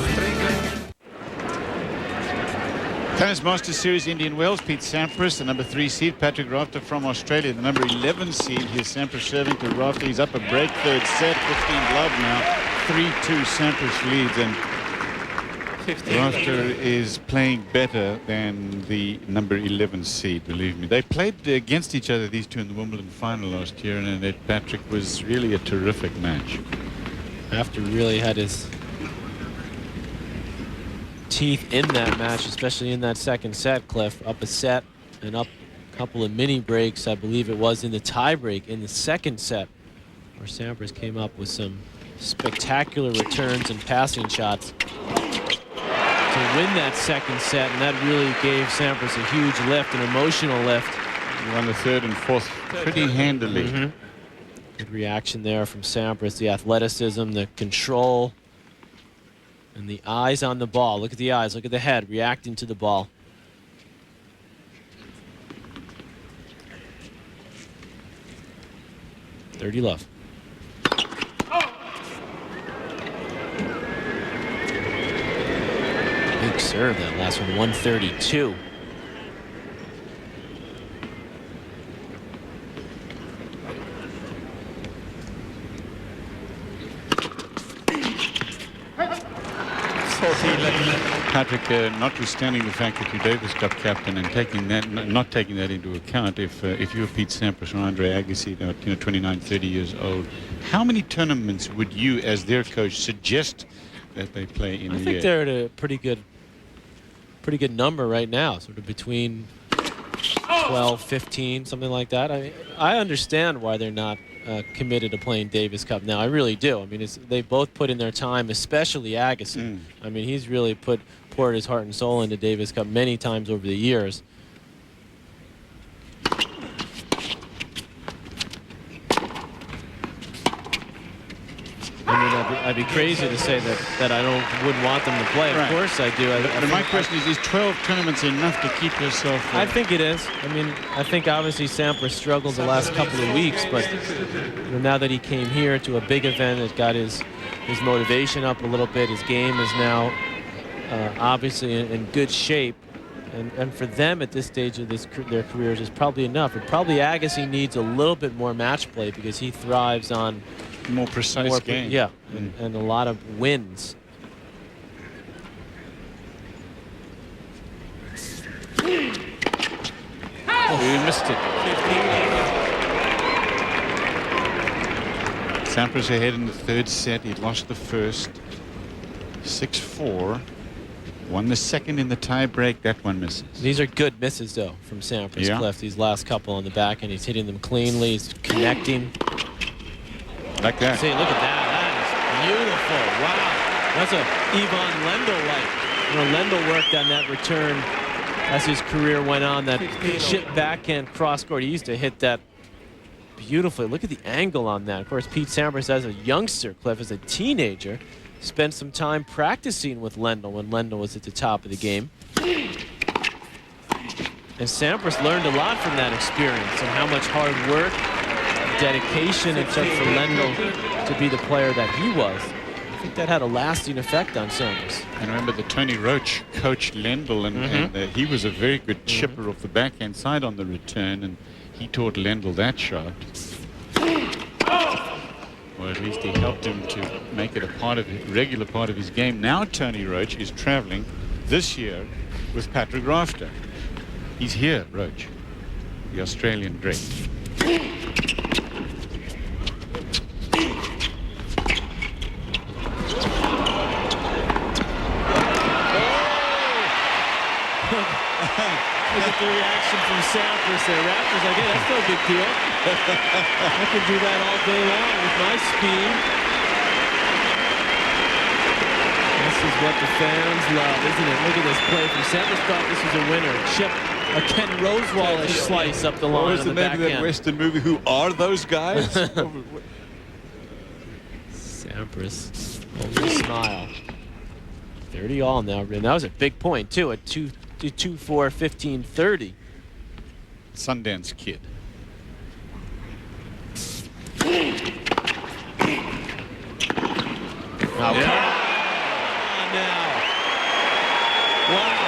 Tennis Masters Series, Indian Wells. Pete Sampras, the number 3 seed. Patrick Rafter from Australia, the number 11 seed. Here's Sampras serving to Rafter. He's up a break, third set, 15 love now. 3-2 Sampras leads, and Rafter is playing better than the number 11 seed, believe me. They played against each other, these two, in the Wimbledon final last year, and Patrick was really a terrific match. Rafter really had his teeth in that match, especially in that second set, Cliff. Up a set and up a couple of mini breaks, I believe it was in the tie break in the second set, where Sampras came up with some spectacular returns and passing shots to win that second set, and that really gave Sampras a huge lift, an emotional lift. He won the third and fourth pretty handily. Good reaction there from Sampras, the athleticism, the control, and the eyes on the ball. Look at the eyes, look at the head, reacting to the ball. .30 love. Big serve, that last one, 132. Patrick, notwithstanding the fact that you're Davis Cup captain and taking that, not taking that into account, if you were Pete Sampras or Andre Agassi, 29, 30 years old, how many tournaments would you, as their coach, suggest that they play in a year? I think they're at a pretty good number right now, sort of between 12, 15, something like that. I mean, I understand why they're not committed to playing Davis Cup now. I really do. I mean, they both put in their time, especially Agassi. I mean, he's really poured his heart and soul into Davis Cup many times over the years. I mean, I'd be crazy to say that I wouldn't want them to play. Of course I do. But my question is 12 tournaments enough to keep yourself? I think it is. I mean, I think obviously Sampras struggled the last couple of weeks, but now that he came here to a big event, it got his motivation up a little bit. His game is now obviously in good shape. And for them at this stage of their careers is probably enough. And probably Agassi needs a little bit more match play because he thrives on more precise game. Yeah, and a lot of wins. Oh, you missed it. 15. Sampras ahead in the third set. He lost the first. 6-4. Won the second in the tie break. That one misses. These are good misses, though, from Sampras, Cliff. These last couple on the back, and he's hitting them cleanly. He's connecting. Like that. See, look at that. That is beautiful. Wow. That's a Ivan Lendl-like. Lendl worked on that return as his career went on. That chip backhand cross court. He used to hit that beautifully. Look at the angle on that. Of course, Pete Sampras, as a youngster, Cliff, as a teenager, spent some time practicing with Lendl when Lendl was at the top of the game. And Sampras learned a lot from that experience and how much hard work, dedication it took for Lendl to be the player that he was. I think that had a lasting effect on Sampras. And remember that Tony Roach coached Lendl, and he was a very good chipper off the backhand side on the return, and he taught Lendl that shot. Or at least he helped him to make it a regular part of his game. Now Tony Roach is traveling this year with Patrick Rafter. He's here, Roach, the Australian great. Look at the reaction from Sampras there. Rafter's like, hey, that's no big deal. I can do that all day long with my speed. This is what the fans love, isn't it? Look at this play from Sampras. Thought this was a winner. Chip a Ken Rosewallish slice up the line. What was on the the name back of that end. Western movie? Who are those guys? Sampras, only smile. 30 all now. And that was a big point too. At 2-4, 15-30. Sundance Kid. Now, come on now. Wow.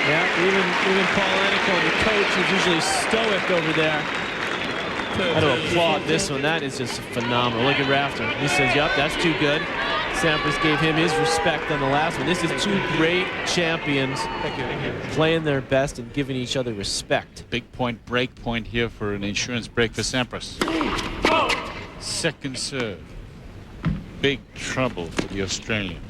Yeah, even Paul Anico, the coach, who's usually stoic over there. I to applaud this one. That is just phenomenal. Look at Rafter. He says, yep, that's too good. Sampras gave him his respect on the last one. This is two great champions playing their best and giving each other respect. Big point, break point here for an insurance break for Sampras. Second serve. Big trouble for the Australian.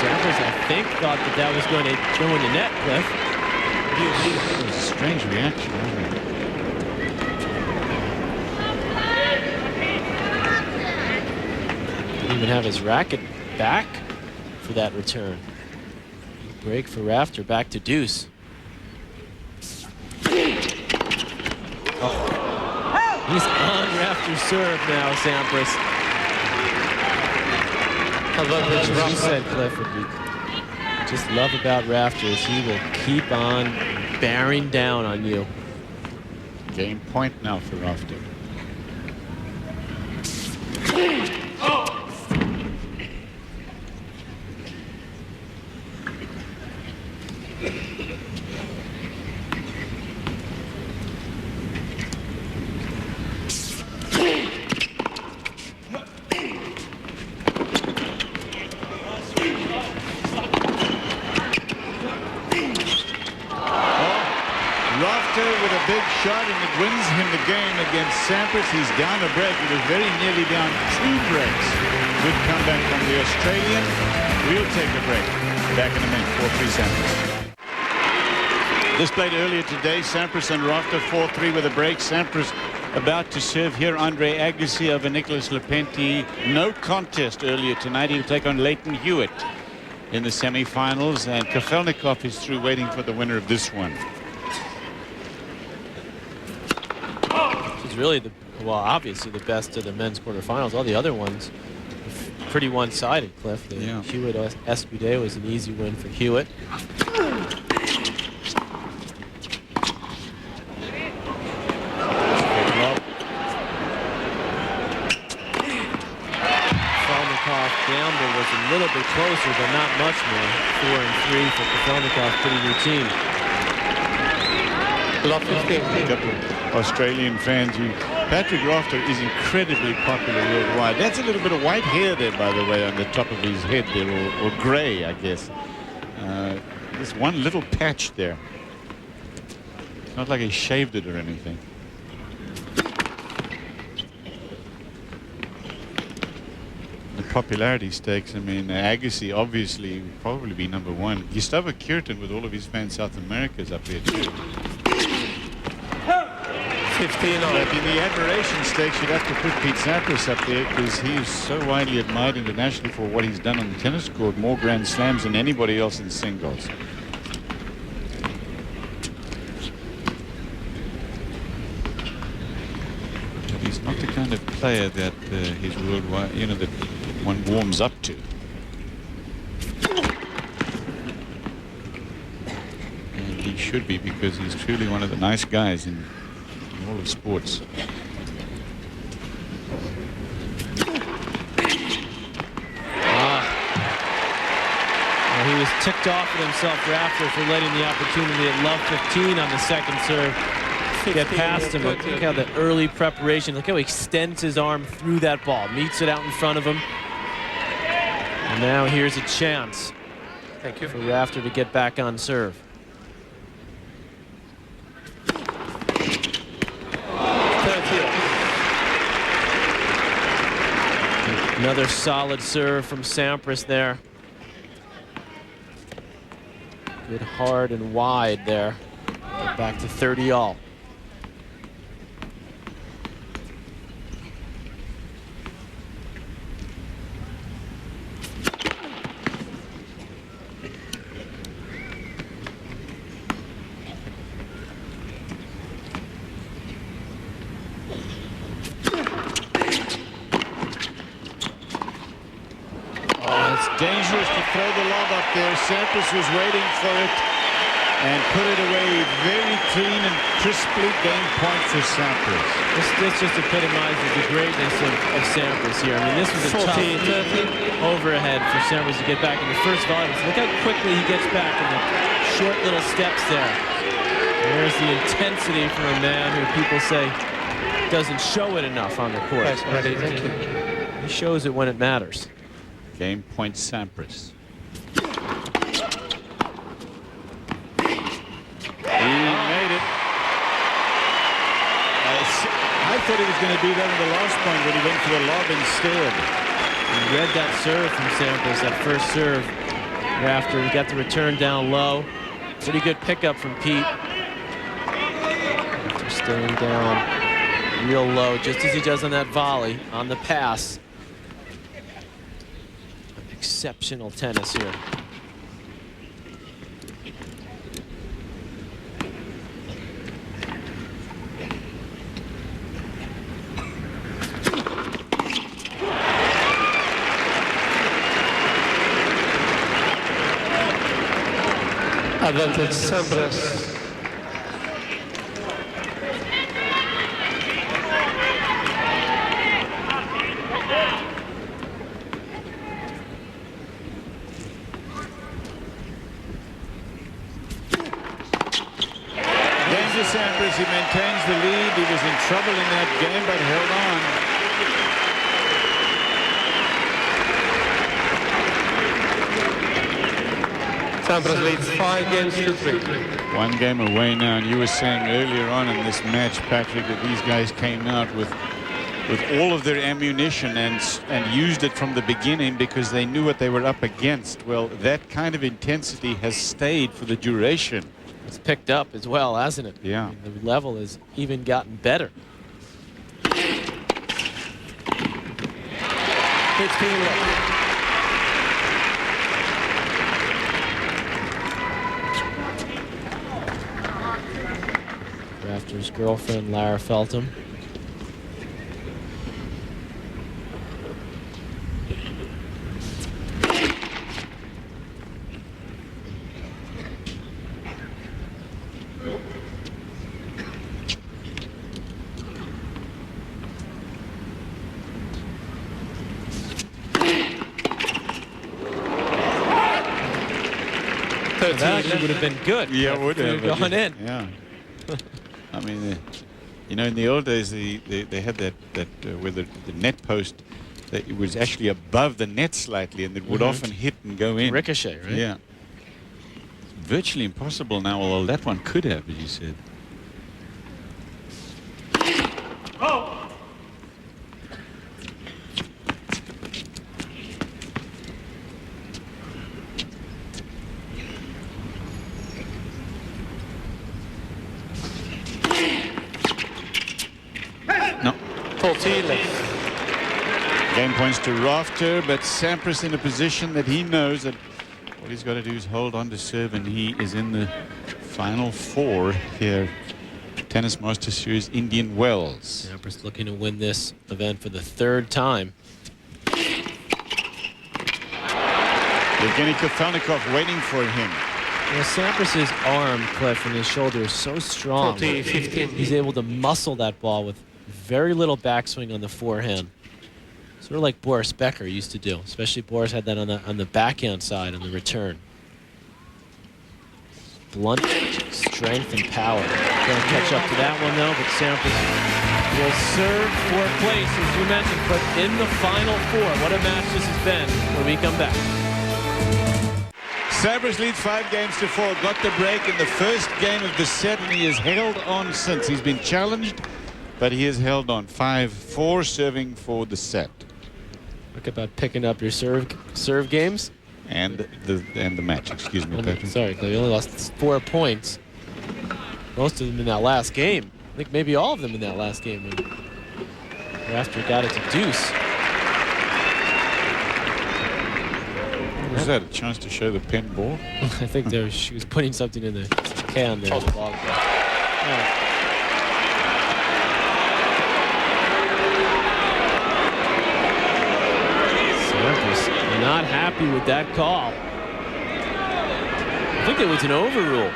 Sampras, I think, thought that was going to go in the net, Cliff. It was a strange reaction, wasn't it? Didn't even have his racket back for that return. Break for Rafter, back to deuce. Oh. He's on Rafter's serve now, Sampras. As you said, Cliff, what we just love about Rafter is he will keep on bearing down on you. Game point now for Rafter. With a big shot, and it wins him the game against Sampras. He's down a break. He was very nearly down 2 breaks. Good comeback from the Australian. We'll take a break. Back in a minute. 4-3 Sampras. This played earlier today. Sampras and Rafter 4-3 with a break. Sampras about to serve here. Andre Agassi over Nicholas Lepenti. No contest earlier tonight. He'll take on Leighton Hewitt in the semi-finals, and Kafelnikov is through waiting for the winner of this one. Really obviously the best of the men's quarterfinals. All the other ones pretty one-sided, Cliff. The Hewitt Escudero was an easy win for Hewitt. Kafelnikov Gamble was a little bit closer, but not much more. 4-3 for Kafelnikov, pretty routine. Love 15. A couple of Australian fans. Patrick Rafter is incredibly popular worldwide. That's a little bit of white hair there, by the way, on the top of his head there, or gray, I guess. There's one little patch there. It's not like he shaved it or anything. The popularity stakes, I mean, Agassi obviously would probably be #1. Gustavo Kuerten, with all of his fans South America, is up here too. 15 on. But in the admiration stakes, you'd have to put Pete Sampras up there because he is so widely admired internationally for what he's done on the tennis court. More Grand Slams than anybody else in singles. But he's not the kind of player that he's worldwide, you know, that one warms up to. And he should be, because he's truly one of the nice guys in all of sports. Well, he was ticked off at himself, Rafter, for letting the opportunity at love 15 on the second serve get past him. Look how the early preparation, look how he extends his arm through that ball, meets it out in front of him. And now here's a chance for Rafter to get back on serve. Another solid serve from Sampras there. Good hard and wide there. Get back to 30 all. Dangerous to throw the lob up there. Sampras was waiting for it and put it away very clean and crisply. Game point for Sampras. This just epitomizes the greatness of Sampras here. I mean, this was a tough overhead for Sampras to get back in the first volley. So look how quickly he gets back in the short little steps there. There's the intensity from a man who people say doesn't show it enough on the court. He shows it when it matters. Game point Sampras. He made it. I thought he was going to do that in the last point when he went for the lob instead. He read that serve from Sampras, that first serve. Rafter, he got the return down low. Pretty good pickup from Pete. After staying down real low, just as he does on that volley, on the pass. Exceptional tennis here. Advantage Sampras. Sampras, he maintains the lead. He was in trouble in that game, but held on. Sampras leads 5 games to 3. 1 game away now, and you were saying earlier on in this match, Patrick, that these guys came out with all of their ammunition and used it from the beginning because they knew what they were up against. Well, that kind of intensity has stayed for the duration. It's picked up as well, hasn't it? Yeah. I mean, the level has even gotten better. Rafter's girlfriend, Lara Feltham. That would have been good. Yeah, it would have gone in. Yeah. I mean, you know, in the old days, they had that where the net post, it was actually above the net slightly, and it would often hit and go in. Ricochet, right? Yeah. It's virtually impossible now, although that one could have, as you said. Oh! No. 14. Game points to Rafter, but Sampras in a position that he knows that all he's got to do is hold on to serve, and he is in the final 4 here. Tennis Masters Series Indian Wells. Sampras looking to win this event for the 3rd time. Evgeny Kafelnikov waiting for him. Yeah, Sampras's arm, Cliff, and his shoulder is so strong. 14, 15. He's able to muscle that ball with very little backswing on the forehand. Sort of like Boris Becker used to do. Especially Boris had that on the backhand side on the return. Blunt, strength and power. Gonna catch up to that one though, but Sampras will serve for place, as you mentioned, but in the final four. What a match this has been when we come back. Sampras leads 5-4, got the break in the first game of the set, and he has held on since. He's been challenged, but he has held on. 5-4 serving for the set. Talk about picking up your serve games. And the match, excuse me, Patrick. Sorry, Clay, you only lost 4 points. Most of them in that last game. I think maybe all of them in that last game when Rafter got it to deuce. Was that a chance to show the pin ball? I think she was putting something in the can there. Sampras not happy with that call. I think it was an overrule.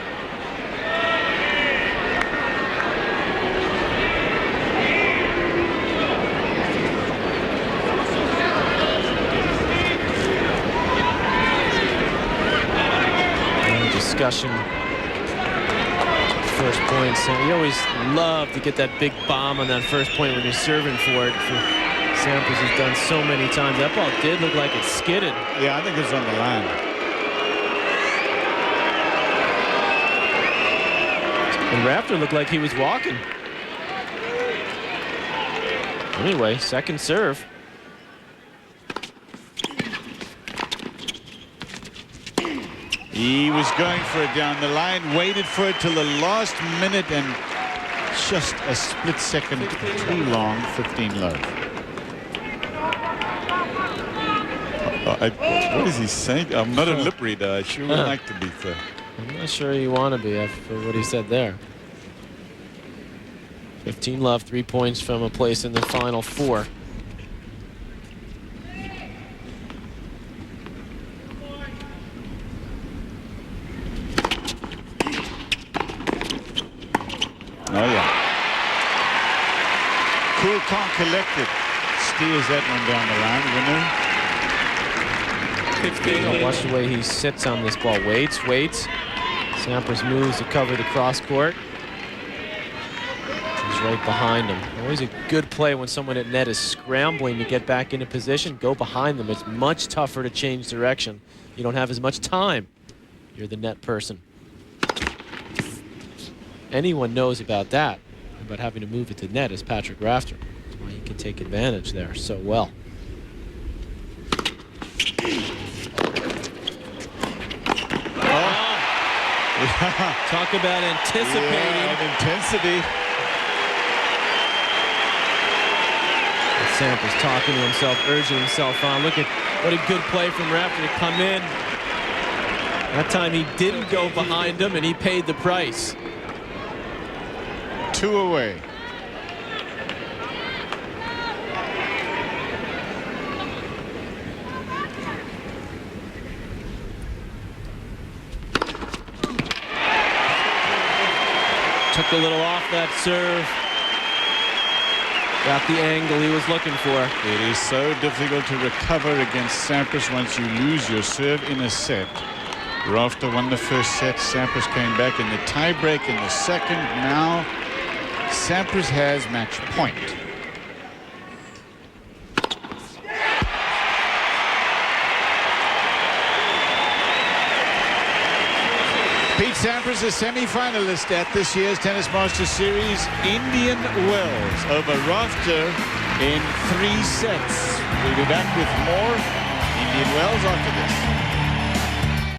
Discussion. First point. So you always love to get that big bomb on that first point when you're serving for it. Sampras has done so many times. That ball did look like it skidded. Yeah, I think it's on the line. And Rafter looked like he was walking. Anyway, second serve. He was going for it down the line, waited for it till the last minute, and just a split second too long, 15 love. What is he saying? I'm not a lip reader. I sure would like to be, sir. I'm not sure you want to be after what he said there. 15 love, 3 points from a place in the final four. Oh, yeah. Cool, calm, collected. Steers that one down the line. Winner. Watch the way he sits on this ball. Waits. Sampras moves to cover the cross court. He's right behind him. Always a good play when someone at net is scrambling to get back into position. Go behind them. It's much tougher to change direction. You don't have as much time. You're the net person. Anyone knows about that, about having to move it to net, is Patrick Rafter. That's why he can take advantage there so well. Talk about anticipating. Yeah, and intensity. Sampras talking to himself, urging himself on. Look at what a good play from Rafter to come in. That time he didn't go behind him, and he paid the price. 2 away. Took a little off that serve. Got the angle he was looking for. It is so difficult to recover against Sampras once you lose your serve in a set. Rafter won the first set. Sampras came back in the tiebreak in the second. Now Sampras has match point. Pete Sampras, a semi-finalist at this year's Tennis Masters Series, Indian Wells over Rafter in 3 sets. We'll be back with more Indian Wells after this.